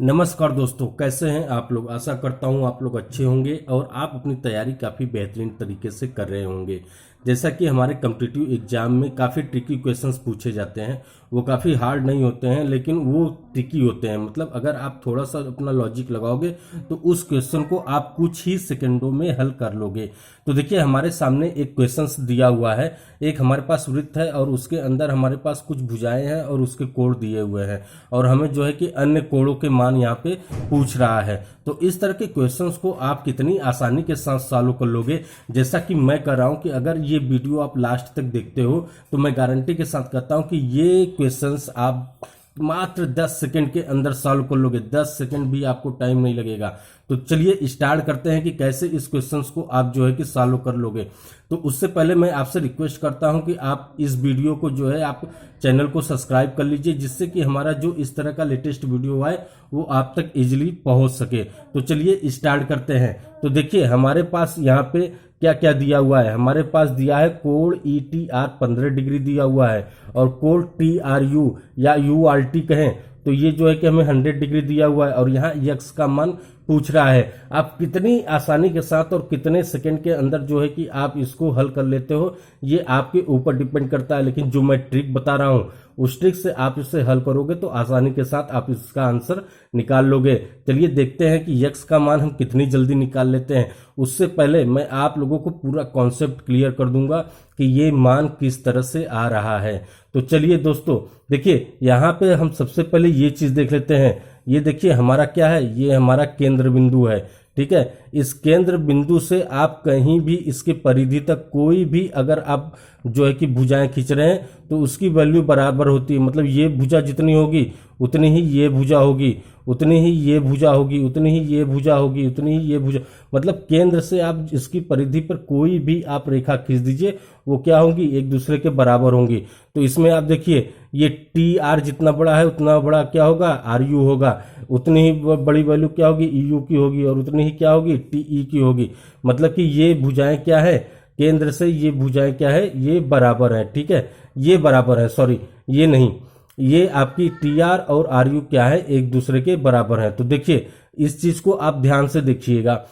नमस्कार दोस्तों, कैसे हैं आप लोग। आशा करता हूं आप लोग अच्छे होंगे और आप अपनी तैयारी काफ़ी बेहतरीन तरीके से कर रहे होंगे। जैसा कि हमारे कॉम्पिटिटिव एग्जाम में काफ़ी ट्रिकी क्वेश्चंस पूछे जाते हैं, वो काफ़ी हार्ड नहीं होते हैं लेकिन वो ट्रिकी होते हैं। मतलब अगर आप थोड़ा सा अपना लॉजिक लगाओगे तो उस क्वेश्चन को आप कुछ ही सेकंडों में हल कर लोगे। तो देखिए, हमारे सामने एक क्वेश्चंस दिया हुआ है, एक हमारे पास वृत्त है और उसके अंदर हमारे पास कुछ भुजाएं हैं और उसके कोण दिए हुए हैं और हमें जो है कि अन्य कोणों के मान यहाँ पे पूछ रहा है। तो इस तरह के क्वेश्चंस को आप कितनी आसानी के साथ सॉल्व कर लोगे, जैसा कि मैं कर रहा हूं कि अगर ये वीडियो आप लास्ट तक देखते हो तो मैं गारंटी के साथ कहता हूं कि ये क्वेश्चंस आप मात्र 10 सेकंड के अंदर सॉल्व कर लोगे। 10 सेकंड भी आपको टाइम नहीं लगेगा। तो चलिए स्टार्ट करते हैं कि कैसे इस क्वेश्चंस को आप जो है कि सॉल्व कर लोगे। तो उससे पहले मैं आपसे रिक्वेस्ट करता हूं कि आप इस वीडियो को जो है आप चैनल को सब्सक्राइब कर लीजिए, जिससे कि हमारा जो इस तरह का लेटेस्ट वीडियो आए वो आप तक इजीली पहुंच सके। तो चलिए स्टार्ट करते हैं। तो देखिए, हमारे पास यहाँ पे क्या क्या दिया हुआ है। हमारे पास दिया है कोण ETR 15 डिग्री दिया हुआ है और कोण TRU या URT कहें तो ये जो है कि हमें 100 डिग्री दिया हुआ है और यहाँ x का मान पूछ रहा है। आप कितनी आसानी के साथ और कितने सेकंड के अंदर जो है कि आप इसको हल कर लेते हो, ये आपके ऊपर डिपेंड करता है। लेकिन जो मैं ट्रिक बता रहा हूं उस ट्रिक से आप इसे हल करोगे तो आसानी के साथ आप इसका आंसर निकाल लोगे। चलिए देखते हैं कि x का मान हम कितनी जल्दी निकाल लेते हैं। उससे पहले मैं आप लोगों को पूरा कॉन्सेप्ट क्लियर कर दूंगा कि ये मान किस तरह से आ रहा है। तो चलिए दोस्तों, देखिए यहाँ पे हम सबसे पहले ये चीज देख लेते हैं। ये देखिए हमारा क्या है, ये हमारा केंद्र बिंदु है। ठीक है, इस केंद्र बिंदु से आप कहीं भी इसके परिधि तक कोई भी अगर आप जो है कि भुजाएं खींच रहे हैं तो उसकी वैल्यू बराबर होती है। मतलब ये भुजा जितनी होगी उतनी ही ये भुजा होगी, उतनी ही ये भुजा होगी, उतनी ही ये भुजा होगी, उतनी ही ये भुजा। मतलब केंद्र से आप इसकी परिधि पर कोई भी आप रेखा खींच दीजिए, वो क्या होंगी, एक दूसरे के बराबर होंगी। तो इसमें आप देखिए, ये TR जितना बड़ा है उतना बड़ा क्या होगा, RU होगा। उतनी ही बड़ी वैल्यू क्या होगी, EU की होगी और उतनी ही क्या होगी, TE की होगी। मतलब कि ये भुजाएं क्या है, केंद्र से ये भुजाएं क्या है, ये बराबर है। ठीक है, ये बराबर है, सॉरी ये नहीं, ये आपकी TR और RU क्या है, एक दूसरे के बराबर है। तो देखिए इस चीज को आप ध्यान से देखिएगा।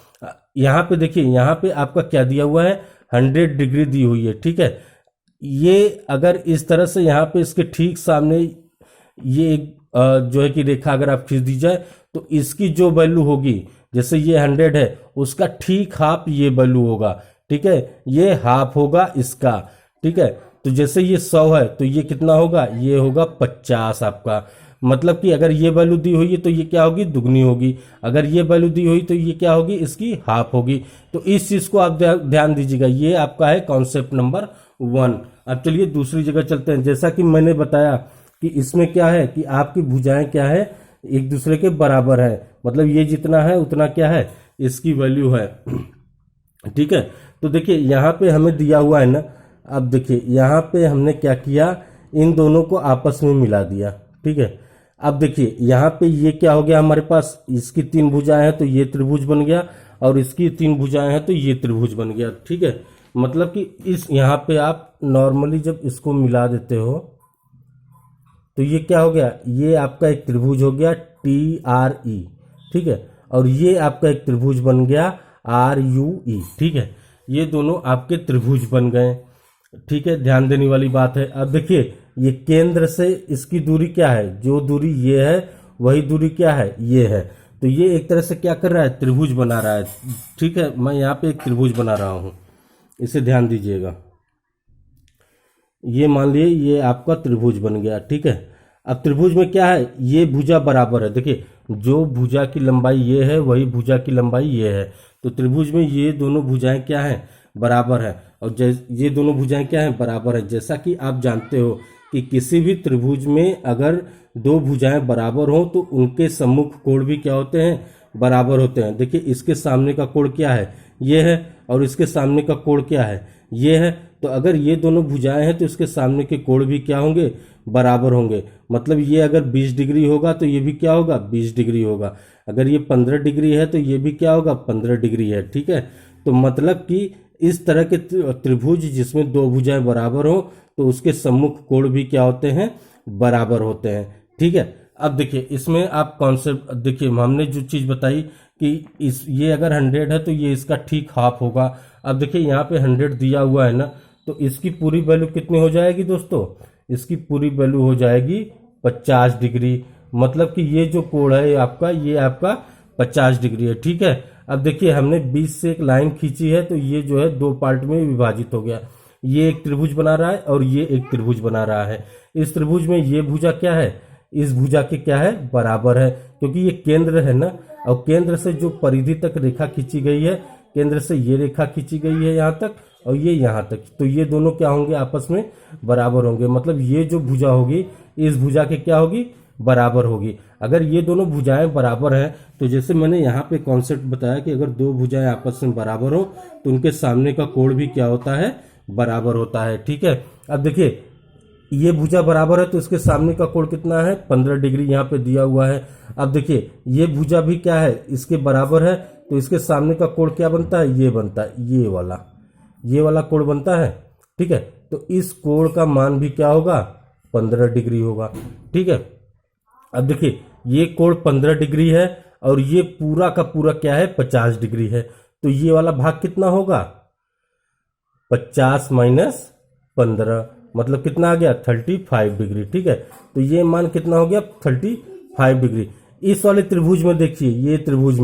यहाँ पे देखिए, यहाँ पे आपका क्या दिया हुआ है, 100 डिग्री दी हुई है। ठीक है, ये अगर इस तरह से यहाँ पे इसके ठीक सामने ये एक जो है कि रेखा अगर आप खींच दी जाए तो इसकी जो वैल्यू होगी, जैसे ये 100 है उसका ठीक हाफ ये वैल्यू होगा। ठीक है, ये हाफ होगा इसका। ठीक है, तो जैसे ये 100 है तो ये कितना होगा, ये होगा 50 आपका। मतलब कि अगर ये वैल्यू दी हुई है तो ये क्या होगी, दुगनी होगी। अगर ये वैल्यू दी हुई तो ये क्या होगी, इसकी हाफ होगी। तो इस चीज को आप ध्यान दीजिएगा। ये आपका है कॉन्सेप्ट नंबर 1। अब चलिए दूसरी जगह चलते हैं। जैसा कि मैंने बताया कि इसमें क्या है कि आपकी भुजाएं क्या है, एक दूसरे के बराबर है। मतलब ये जितना है उतना क्या है, इसकी वैल्यू है। ठीक है, तो देखिए यहाँ पे हमें दिया हुआ है ना। अब देखिए यहाँ पे हमने क्या किया, इन दोनों को आपस में मिला दिया। ठीक है, अब देखिए यहाँ पे ये क्या हो गया, हमारे पास इसकी 3 भुजाएं हैं तो ये त्रिभुज बन गया और इसकी 3 भुजाएं हैं तो ये त्रिभुज बन गया। ठीक है, मतलब कि इस यहाँ पे आप नॉर्मली जब इसको मिला देते हो तो ये क्या हो गया, ये आपका एक त्रिभुज हो गया TRE। ठीक है, और ये आपका एक त्रिभुज बन गया RUE। ठीक है, ये दोनों आपके त्रिभुज बन गए। ठीक है, ध्यान देने वाली बात है। अब देखिए ये केंद्र से इसकी दूरी क्या है, जो दूरी ये है वही दूरी क्या है, ये है। तो ये एक तरह से क्या कर रहा है, त्रिभुज बना रहा है। ठीक है, मैं यहाँ पे एक त्रिभुज बना रहा हूं, इसे ध्यान दीजिएगा। ये मान लिए ये आपका त्रिभुज बन गया। ठीक है, अब त्रिभुज में क्या है, ये भुजा बराबर है। देखिए जो भुजा की लंबाई ये है वही भुजा की लंबाई ये है। तो त्रिभुज में ये दोनों भुजाएं क्या हैं, बराबर है। और ये दोनों भुजाएं क्या हैं, बराबर है। जैसा कि आप जानते हो कि किसी भी त्रिभुज में अगर 2 भुजाएं बराबर हो तो उनके सम्मुख कोण भी क्या होते हैं, बराबर होते हैं। देखिए इसके सामने का कोण क्या है, ये है, और इसके सामने का कोण क्या है, ये है। तो अगर ये दोनों भुजाएं हैं तो इसके सामने के कोण भी क्या होंगे, बराबर होंगे। मतलब ये अगर 20 डिग्री होगा तो ये भी क्या होगा, 20 डिग्री होगा। अगर ये 15 डिग्री है तो ये भी क्या होगा, 15 डिग्री है। ठीक है, तो मतलब कि इस तरह के त्रिभुज जिसमें 2 भुजाएं बराबर हो तो उसके सम्मुख कोण भी क्या होते हैं, बराबर होते हैं। ठीक है, अब देखिए इसमें आप कॉन्सेप्ट देखिए, हमने जो चीज बताई कि इस ये अगर 100 है तो ये इसका ठीक हाफ होगा। अब देखिए यहाँ पे 100 दिया हुआ है ना, तो इसकी पूरी वैल्यू कितनी हो जाएगी दोस्तों, इसकी पूरी वैल्यू हो जाएगी 50 डिग्री। मतलब कि ये जो कोण है आपका, ये आपका 50 डिग्री है, ठीक है। अब देखिए हमने 20 से एक लाइन खींची है, तो ये जो है दो पार्ट में विभाजित हो गया। ये एक त्रिभुज बना रहा है और ये एक त्रिभुज बना रहा है। इस त्रिभुज में ये भुजा क्या है, इस भुजा के क्या है, बराबर है, क्योंकि ये केंद्र है ना, और केंद्र से जो परिधि तक रेखा खींची गई है, केंद्र से ये रेखा खींची गई है यहाँ तक और ये यहाँ तक, तो ये दोनों क्या होंगे, आपस में बराबर होंगे। मतलब ये जो भुजा होगी इस भुजा के क्या होगी, बराबर होगी। अगर ये दोनों भुजाएं बराबर हैं, तो जैसे मैंने यहाँ पे कॉन्सेप्ट बताया कि अगर दो भुजाएं आपस में बराबर हो तो उनके सामने का कोण भी क्या होता है, बराबर होता है, ठीक है। अब देखिए ये भुजा बराबर है तो इसके सामने का कोण कितना है, 15 डिग्री यहाँ पे दिया हुआ है। अब देखिए ये भुजा भी क्या है, इसके बराबर है, तो इसके सामने का कोण क्या बनता है, ये बनता है, ये वाला कोण बनता है, ठीक है। तो इस कोण का मान भी क्या होगा, 15 डिग्री होगा, ठीक है। अब देखिए ये कोण 15 डिग्री है और ये पूरा का पूरा क्या है, 50 डिग्री है, तो ये वाला भाग कितना होगा, 50 माइनस 15, मतलब कितना आ गया, 35 डिग्री, ठीक है। तो ये मान कितना हो गया, 35 डिग्री। इस वाले त्रिभुज में देखिए, ये त्रिभुज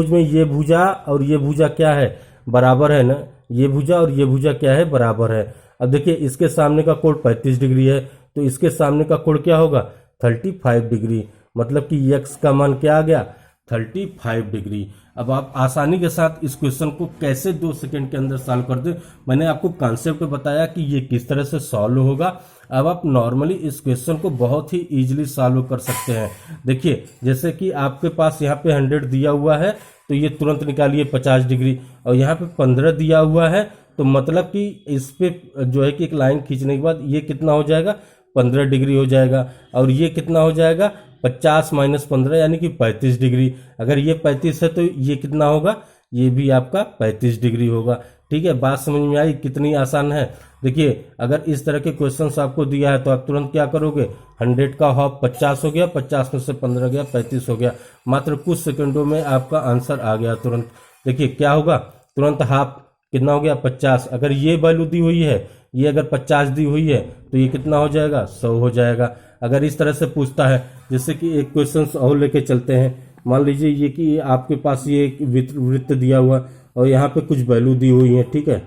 में ये भुजा और ये भुजा क्या है, बराबर है ना, ये भुजा और ये भुजा क्या है, बराबर है। अब देखिए इसके सामने का कोण 35 डिग्री है, तो इसके सामने का कोण क्या होगा, 35 डिग्री। मतलब कि x का मान क्या आ गया, 35 डिग्री। अब आप आसानी के साथ इस क्वेश्चन को कैसे 2 सेकंड के अंदर सॉल्व कर दे, मैंने आपको कॉन्सेप्ट बताया कि ये किस तरह से सॉल्व होगा। अब आप नॉर्मली इस क्वेश्चन को बहुत ही इजीली सॉल्व कर सकते हैं। देखिए जैसे कि आपके पास यहाँ पे 100 दिया हुआ है, तो ये तुरंत निकालिए 50 डिग्री, और यहाँ पे 15 दिया हुआ है, तो मतलब कि इस पे जो है कि एक लाइन खींचने के बाद ये कितना हो जाएगा, 15 डिग्री हो जाएगा, और ये कितना हो जाएगा, 50 माइनस 15 यानी कि 35 डिग्री। अगर ये 35 है तो ये कितना होगा, ये भी आपका 35 डिग्री होगा, ठीक है। बात समझ में आई, कितनी आसान है। देखिए अगर इस तरह के क्वेश्चंस आपको दिया है तो आप तुरंत क्या करोगे, 100 का हाफ 50 हो गया, 50 में से 15 गया, 35 हो गया। मात्र कुछ सेकंडों में आपका आंसर आ गया तुरंत। देखिए क्या होगा, तुरंत हाफ कितना हो गया, 50। अगर ये वैल्यू दी हुई है, ये अगर 50 दी हुई है, तो ये कितना हो जाएगा, 100 हो जाएगा। अगर इस तरह से पूछता है, जैसे कि एक क्वेश्चन और लेके चलते हैं, मान लीजिए ये कि आपके पास ये एक वृत्त दिया हुआ और यहाँ पे कुछ वैल्यू दी हुई है, ठीक है।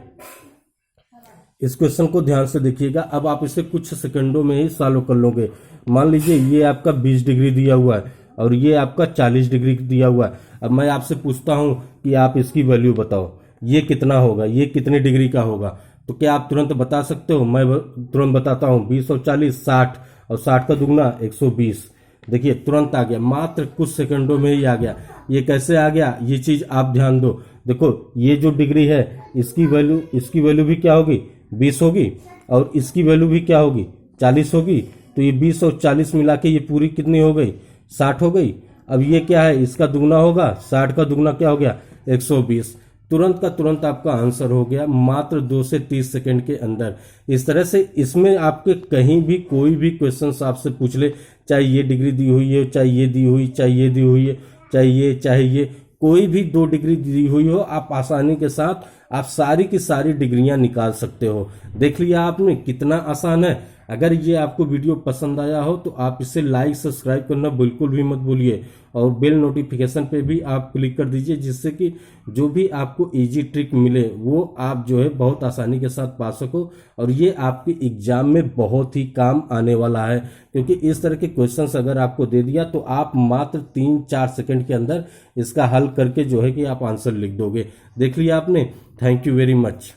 इस क्वेश्चन को ध्यान से देखिएगा। अब आप इसे कुछ सेकंडों में ही सॉल्व कर लोगे। मान लीजिए ये आपका 20 डिग्री दिया हुआ है और ये आपका 40 डिग्री दिया हुआ है। अब मैं आपसे पूछता हूं कि आप इसकी वैल्यू बताओ, ये कितना होगा, ये कितने डिग्री का होगा, तो क्या आप तुरंत बता सकते हो? मैं तुरंत बताता हूँ, 20 और 40 60, और 60 का दुगना 120। देखिए तुरंत आ गया, मात्र कुछ सेकंडों में ही आ गया। ये कैसे आ गया, ये चीज आप ध्यान दो। देखो ये जो डिग्री है, इसकी वैल्यू भी क्या होगी, 20 होगी, और इसकी वैल्यू भी क्या होगी, 40 होगी। तो ये 20 और 40 मिला के ये पूरी कितनी हो गई, 60 हो गई। अब ये क्या है, इसका दुगना होगा, 60 का दुगना क्या हो गया, 120। तुरंत का तुरंत आपका आंसर हो गया, मात्र 2 से 30 सेकंड के अंदर। इस तरह से इसमें आपके कहीं भी कोई भी क्वेश्चन आपसे पूछ ले, चाहे ये डिग्री दी हुई है, चाहे ये दी हुई, चाहे ये दी हुई है, चाहे ये कोई भी 2 डिग्री दी हुई हो, आप आसानी के साथ आप सारी की सारी डिग्रियां निकाल सकते हो। देख लिया आपने कितना आसान है। अगर ये आपको वीडियो पसंद आया हो तो आप इसे लाइक सब्सक्राइब करना बिल्कुल भी मत भूलिए, और बेल नोटिफिकेशन पे भी आप क्लिक कर दीजिए, जिससे कि जो भी आपको इजी ट्रिक मिले वो आप जो है बहुत आसानी के साथ पा सको, और ये आपके एग्जाम में बहुत ही काम आने वाला है। क्योंकि इस तरह के क्वेश्चंस अगर आपको दे दिया तो आप मात्र 3-4 सेकंड के अंदर इसका हल करके जो है कि आप आंसर लिख दोगे। देख लिया आपने। Thank you very much.